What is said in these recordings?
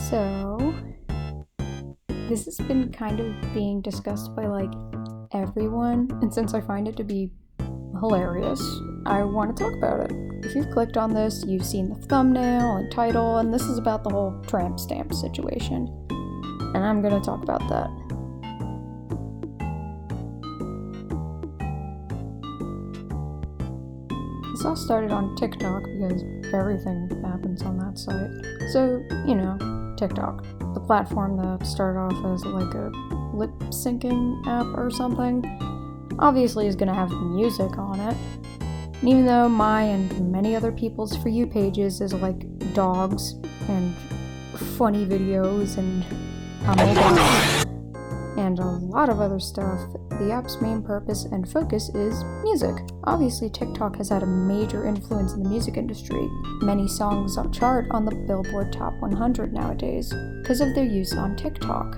So, this has been kind of being discussed by like everyone, and since I find it to be hilarious, I want to talk about it. If you've clicked on this, you've seen the thumbnail and title, and this is about the whole tramp stamp situation. And I'm gonna talk about that. This all started on TikTok because everything happens on that site. So, you know, TikTok, the platform that started off as like a lip syncing app or something, obviously is gonna have music on it. And even though my and many other people's For You pages is like dogs and funny videos and and a lot of other stuff, the app's main purpose and focus is music. Obviously, TikTok has had a major influence in the music industry. Many songs chart on the Billboard Top 100 nowadays because of their use on TikTok.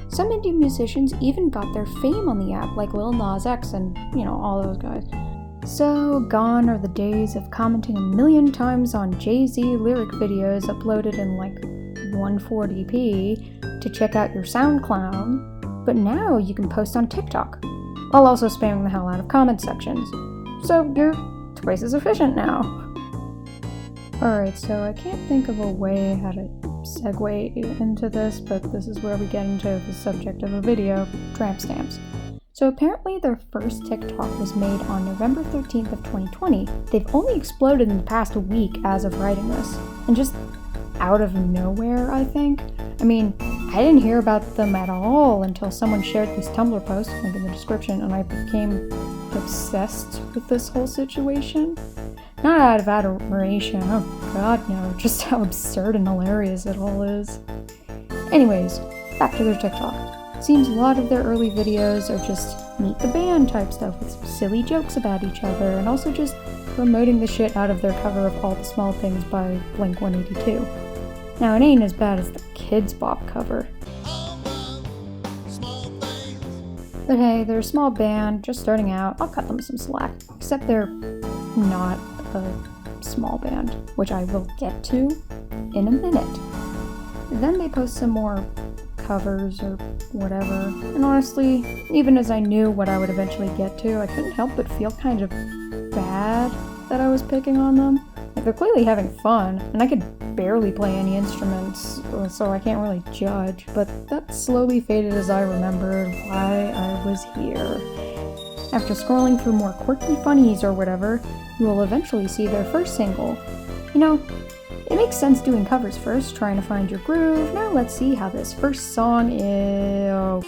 Some indie musicians even got their fame on the app, like Lil Nas X and, you know, all those guys. So gone are the days of commenting a million times on Jay-Z lyric videos uploaded in like 140p to check out your SoundCloud. But now you can post on TikTok, while also spamming the hell out of comment sections. So you're twice as efficient now. Alright, so I can't think of a way how to segue into this, but this is where we get into the subject of a video, tramp stamps. So apparently their first TikTok was made on November 13th of 2020. They've only exploded in the past week as of writing this, and just out of nowhere, I think. I mean, I didn't hear about them at all until someone shared this Tumblr post, link in the description, and I became obsessed with this whole situation. Not out of admiration, oh god no, just how absurd and hilarious it all is. Anyways, back to their TikTok. Seems a lot of their early videos are just meet the band type stuff with some silly jokes about each other, and also just promoting the shit out of their cover of All the Small Things by Blink-182. Now, it ain't as bad as the Kids Bop cover. But hey, they're a small band, just starting out. I'll cut them some slack. Except they're not a small band, which I will get to in a minute. And then they post some more covers or whatever. And honestly, even as I knew what I would eventually get to, I couldn't help but feel kind of bad that I was picking on them. Like, they're clearly having fun, and I could barely play any instruments, so I can't really judge, but that slowly faded as I remembered why I was here. After scrolling through more quirky funnies or whatever, you will eventually see their first single. You know, it makes sense doing covers first, trying to find your groove. Now let's see how this first song is.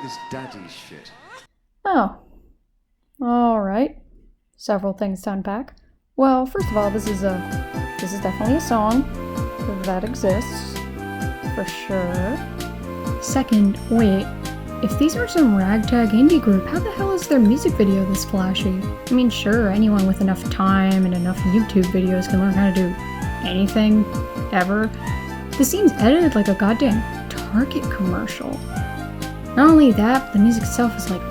This daddy shit. Oh. Alright. Several things to unpack. Well, first of all, this is definitely a song that exists. For sure. Second, wait. If these are some ragtag indie group, how the hell is their music video this flashy? I mean, sure, anyone with enough time and enough YouTube videos can learn how to do anything, ever. This seems edited like a goddamn Target commercial. Not only that, but the music itself is like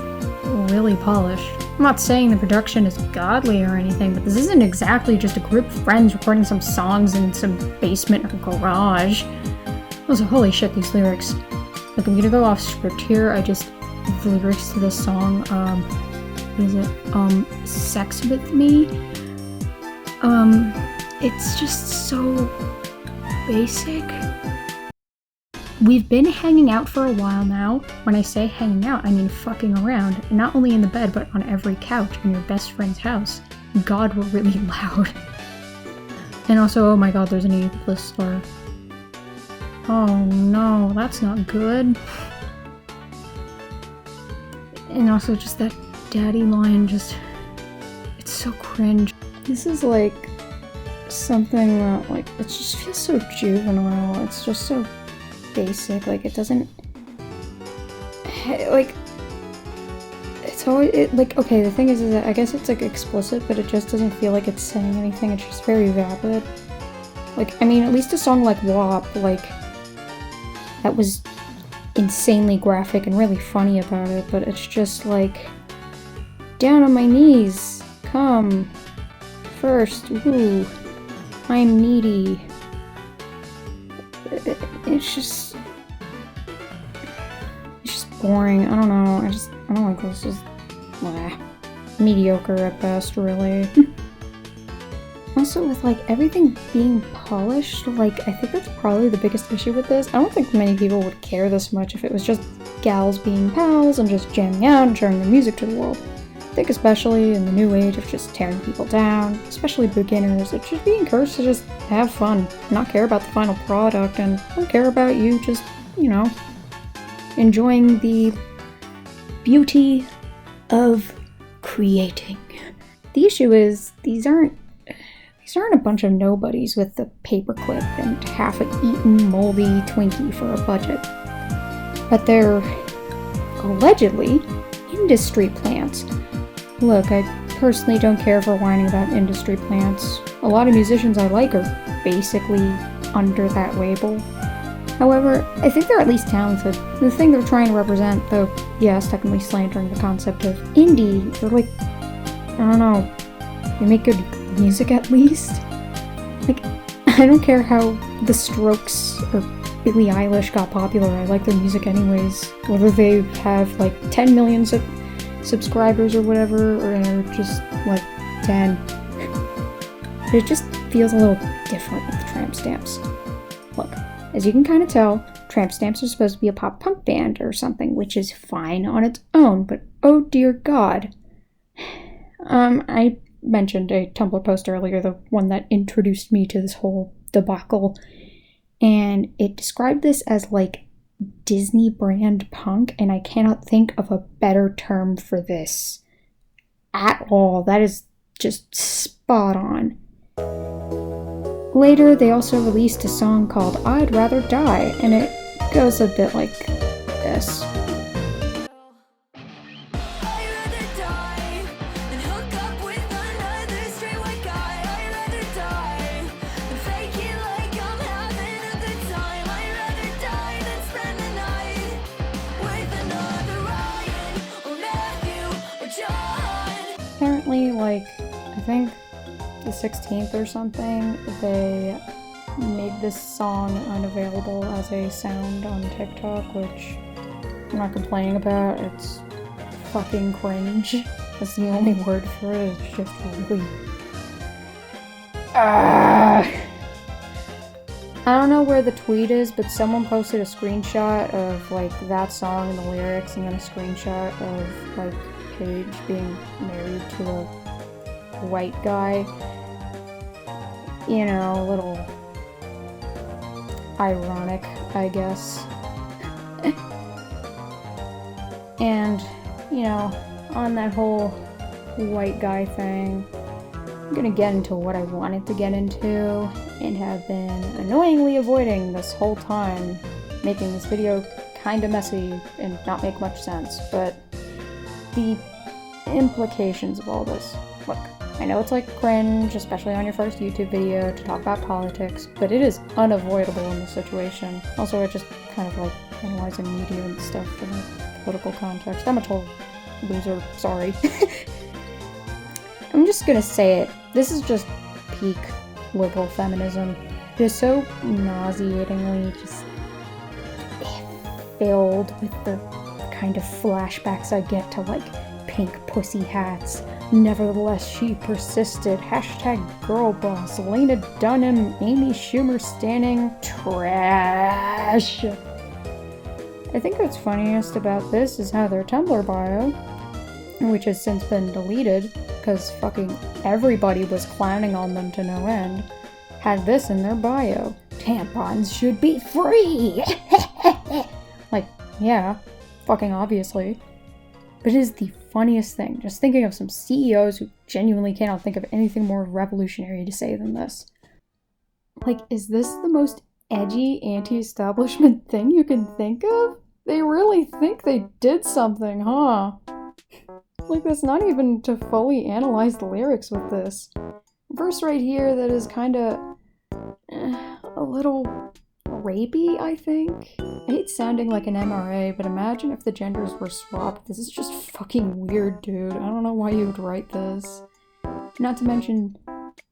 really polished. I'm not saying the production is godly or anything, but this isn't exactly just a group of friends recording some songs in some basement or garage. Also, holy shit, these lyrics. Like, I'm gonna go off script here. The lyrics to this song, what is it? Sex With Me. It's just so basic. We've been hanging out for a while now. When I say hanging out, I mean fucking around. Not only in the bed, but on every couch in your best friend's house. God, we're really loud. And also, oh my god, there's an E+ slur. Oh no, that's not good. And also just that daddy line, it's so cringe. This is like something that, like, it just feels so juvenile. It's just so basic, like, it doesn't, like, it's always, like, okay, the thing is that I guess it's, like, explicit, but it just doesn't feel like it's saying anything. It's just very vapid. Like, I mean, at least a song like WAP, like, that was insanely graphic and really funny about it, but it's just, like, down on my knees. Come. First. Ooh. I'm needy. It's just boring. I don't know. I don't like this. It's just mediocre at best, really. Also, with like everything being polished, like I think that's probably the biggest issue with this. I don't think many people would care this much if it was just gals being pals and just jamming out and sharing their music to the world. I think especially in the new age of just tearing people down, especially beginners, it should be encouraged to just have fun, not care about the final product, and don't care about you just, you know, enjoying the beauty of creating. The issue is these aren't a bunch of nobodies with a paperclip and half an eaten moldy Twinkie for a budget. But they're allegedly industry plants. Look, I personally don't care for whining about industry plants. A lot of musicians I like are basically under that label. However, I think they're at least talented. The thing they're trying to represent, though, yes, technically slandering the concept of indie, they're like, I don't know, they make good music at least. Like, I don't care how The Strokes or Billie Eilish got popular, I like their music anyways. Whether they have like 10 million subscribers or whatever, or just like 10. But it just feels a little different with Tramp Stamps. Look, as you can kind of tell, Tramp Stamps are supposed to be a pop punk band or something, which is fine on its own, but oh dear god. I mentioned a Tumblr post earlier, the one that introduced me to this whole debacle, and it described this as like Disney brand punk, and I cannot think of a better term for this at all. That is just spot on. Later, they also released a song called I'd Rather Die, and it goes a bit like this. Apparently, like, I think the 16th or something, they made this song unavailable as a sound on TikTok, which I'm not complaining about. It's fucking cringe. That's the only word for it. It's just really... I don't know where the tweet is, but someone posted a screenshot of, like, that song and the lyrics, and then a screenshot of, like, Paige being married to a white guy. You know, a little ironic, I guess. And, you know, on that whole white guy thing, I'm gonna get into what I wanted to get into and have been annoyingly avoiding this whole time, making this video kinda messy and not make much sense, but the implications of all this. Look, I know it's like cringe, especially on your first YouTube video, to talk about politics, but it is unavoidable in this situation. Also, I just kind of like analyzing media and stuff in a political context. I'm a total loser, sorry. I'm just gonna say it. This is just peak liberal feminism. It is so nauseatingly just filled with the kind of flashbacks I get to, like, pink pussy hats. Nevertheless, she persisted. Hashtag girlboss. Lena Dunham, Amy Schumer standing trash. I think what's funniest about this is how their Tumblr bio, which has since been deleted because fucking everybody was clowning on them to no end, had this in their bio. Tampons should be free! Like, yeah, fucking obviously. But it is the funniest thing, just thinking of some CEOs who genuinely cannot think of anything more revolutionary to say than this. Like, is this the most edgy anti-establishment thing you can think of? They really think they did something, huh? Like, that's not even to fully analyze the lyrics with this. Verse right here that is kinda a little rapey, I think. I hate sounding like an MRA, but imagine if the genders were swapped. This is just fucking weird, dude. I don't know why you would write this. Not to mention,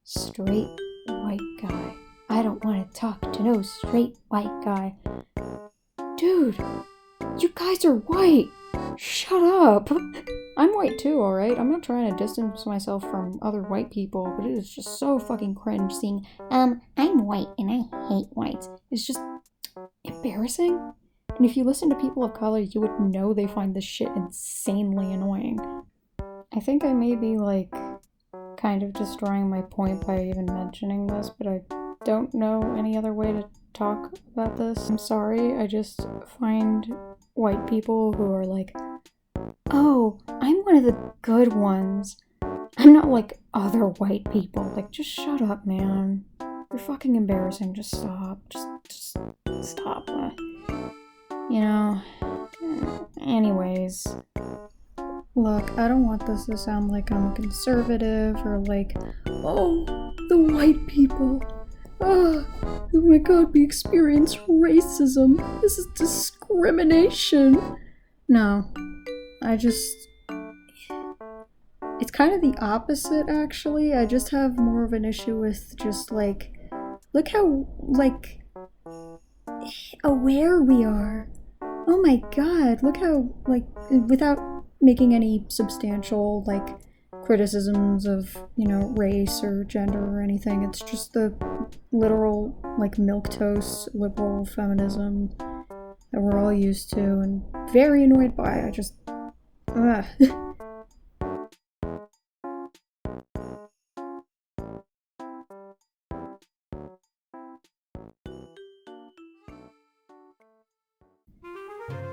straight white guy. I don't want to talk to no straight white guy. Dude, you guys are white! Shut up! I'm white too, alright? I'm not trying to distance myself from other white people, but it is just so fucking cringe seeing, I'm white and I hate whites. It's just embarrassing. And if you listen to people of color, you would know they find this shit insanely annoying. I think I may be, like, kind of destroying my point by even mentioning this, but I don't know any other way to talk about this. I'm sorry, I just find white people who are like, oh, I'm one of the good ones. I'm not like other white people. Like, just shut up, man. You're fucking embarrassing. Just stop. Just stop. You know, anyways. Look, I don't want this to sound like I'm conservative or like, oh, the white people. Oh my god, we experience racism. This is discrimination. No, it's kind of the opposite, actually. I just have more of an issue with just, like, look how, like, aware we are. Oh my god, look how, like, without making any substantial, like, criticisms of, you know, race or gender or anything. It's just the literal, like, milquetoast liberal feminism that we're all used to and very annoyed by. I just... ugh.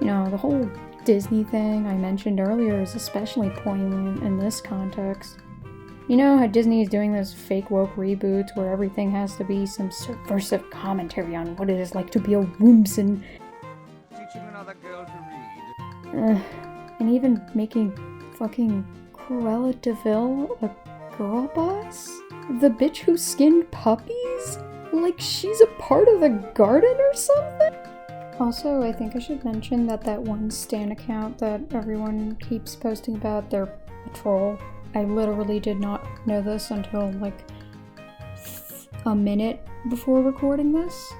You know, the whole Disney thing I mentioned earlier is especially poignant in this context. You know how Disney is doing those fake woke reboots where everything has to be some subversive commentary on what it is like to be a woomson. Teaching another girl to read. And even making fucking Cruella de Vil a girl boss? The bitch who skinned puppies? Like she's a part of the garden or something? Also, I think I should mention that one stan account that everyone keeps posting about, they're a troll. I literally did not know this until like a minute before recording this.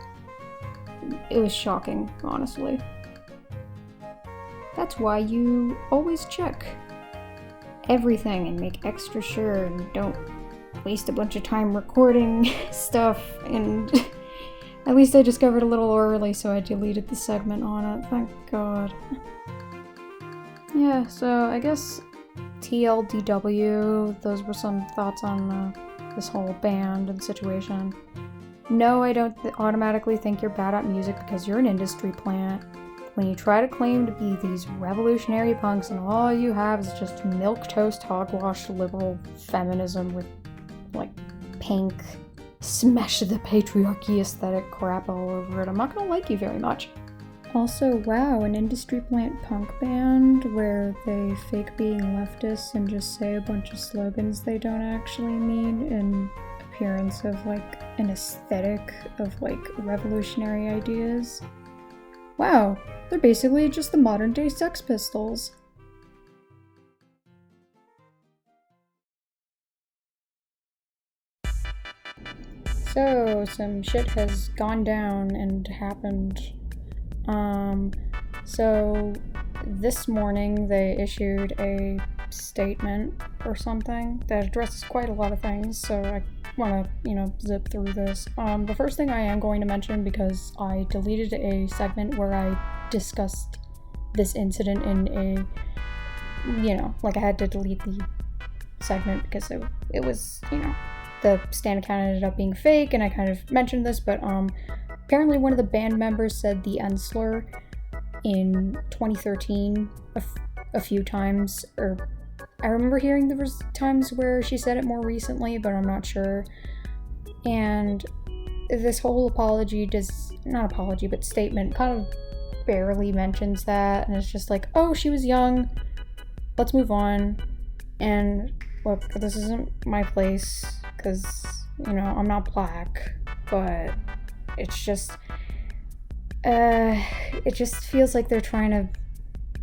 It was shocking, honestly. That's why you always check everything and make extra sure and don't waste a bunch of time recording stuff. And at least I discovered a little early, so I deleted the segment on it, thank god. Yeah, so I guess TLDW, those were some thoughts on this whole band and situation. No, I don't automatically think you're bad at music because you're an industry plant. When you try to claim to be these revolutionary punks and all you have is just milquetoast hogwash liberal feminism with, like, pink, smash the patriarchy aesthetic crap all over it, I'm not gonna like you very much. Also, wow, an industry plant punk band where they fake being leftists and just say a bunch of slogans they don't actually mean in appearance of, like, an aesthetic of, like, revolutionary ideas. Wow, they're basically just the modern day Sex Pistols. So, some shit has gone down and happened. So this morning they issued a statement or something that addresses quite a lot of things, so I want to, zip through this. The first thing I am going to mention, because I deleted a segment where I discussed this incident in a, like I had to delete the segment because it was, the stan account ended up being fake, and I kind of mentioned this, but apparently one of the band members said the N-slur in 2013 a few times, or I remember hearing there was times where she said it more recently, but I'm not sure. And this whole statement kind of barely mentions that, and it's just like, oh, she was young, let's move on. And look, this isn't my place, because, I'm not black, but it's just, It just feels like they're trying to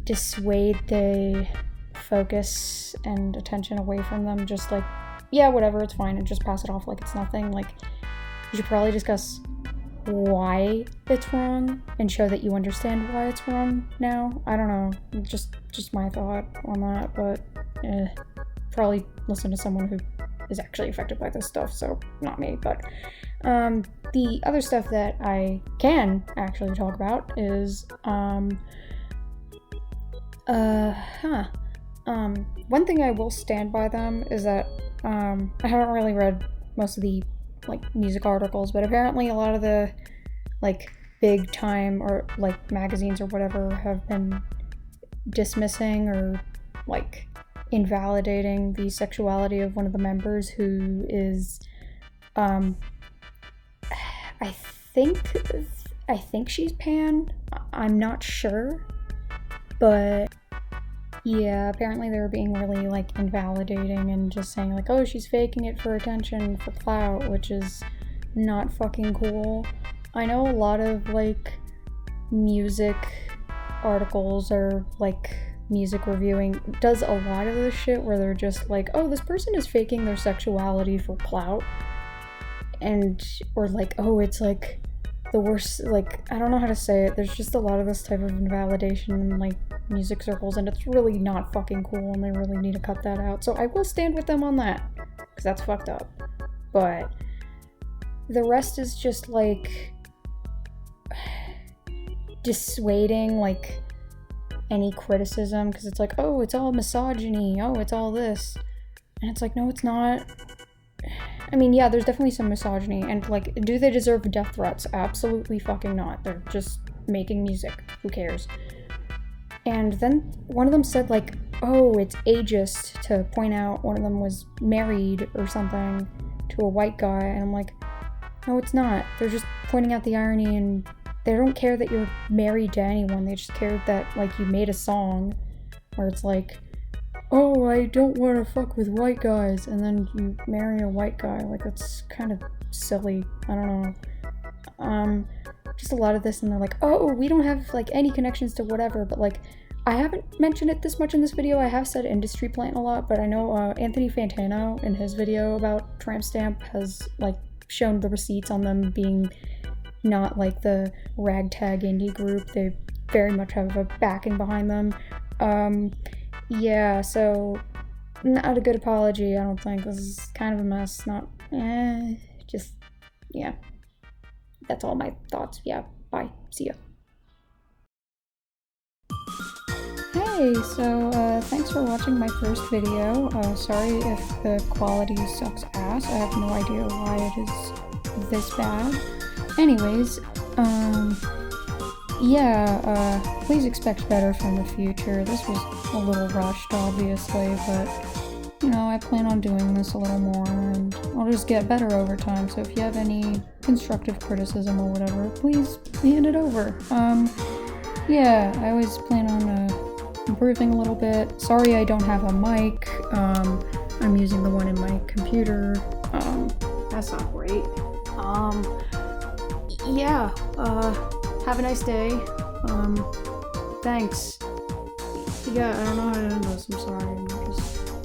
dissuade the focus and attention away from them. Just like, yeah, whatever, it's fine, and just pass it off like it's nothing. Like, you should probably discuss why it's wrong and show that you understand why it's wrong now. I don't know, just my thought on that, but probably listen to someone who is actually affected by this stuff, so not me. But the other stuff that I can actually talk about is one thing I will stand by them is that I haven't really read most of the like music articles, but apparently a lot of the like big time or like magazines or whatever have been dismissing or like invalidating the sexuality of one of the members, who is I think she's pan. I'm not sure, but yeah, apparently they were being really like invalidating and just saying like, oh, she's faking it for attention, for clout, which is not fucking cool. I know a lot of like music articles or like music reviewing does a lot of this shit where they're just like, oh, this person is faking their sexuality for clout, and or like, oh, it's like the worst, like, I don't know how to say it, there's just a lot of this type of invalidation in like music circles, and it's really not fucking cool, and they really need to cut that out. So I will stand with them on that, because that's fucked up. But the rest is just like dissuading like any criticism, because it's like, oh, it's all misogyny, oh, it's all this, and it's like, no, it's not. I mean, yeah, there's definitely some misogyny, and like, do they deserve death threats? Absolutely fucking not. They're just making music. Who cares? And then one of them said like, oh, it's ageist to point out one of them was married or something to a white guy, and I'm like, no, it's not. They're just pointing out the irony, and they don't care that you're married to anyone. They just care that like you made a song where it's like, oh, I don't want to fuck with white guys, and then you marry a white guy. Like, that's kind of silly. I don't know. Just a lot of this, and they're like, oh, we don't have like any connections to whatever, but like, I haven't mentioned it this much in this video. I have said industry plant a lot, but I know Anthony Fantano in his video about Tramp Stamp has like shown the receipts on them being not like the ragtag indie group. They very much have a backing behind them. Yeah, so not a good apology, I don't think. This is kind of a mess. Not, just, yeah. That's all my thoughts. Yeah, bye. See ya. Hey, so thanks for watching my first video. Sorry if the quality sucks ass. I have no idea why it is this bad. Anyways, yeah, please expect better from the future. This was a little rushed, obviously, but, you know, I plan on doing this a little more, and I'll just get better over time. So if you have any constructive criticism or whatever, please hand it over. Yeah, I always plan on improving a little bit. Sorry I don't have a mic. I'm using the one in my computer. That's not great. Yeah, have a nice day. Thanks. Yeah, I don't know how to end this. I'm sorry. I'm just,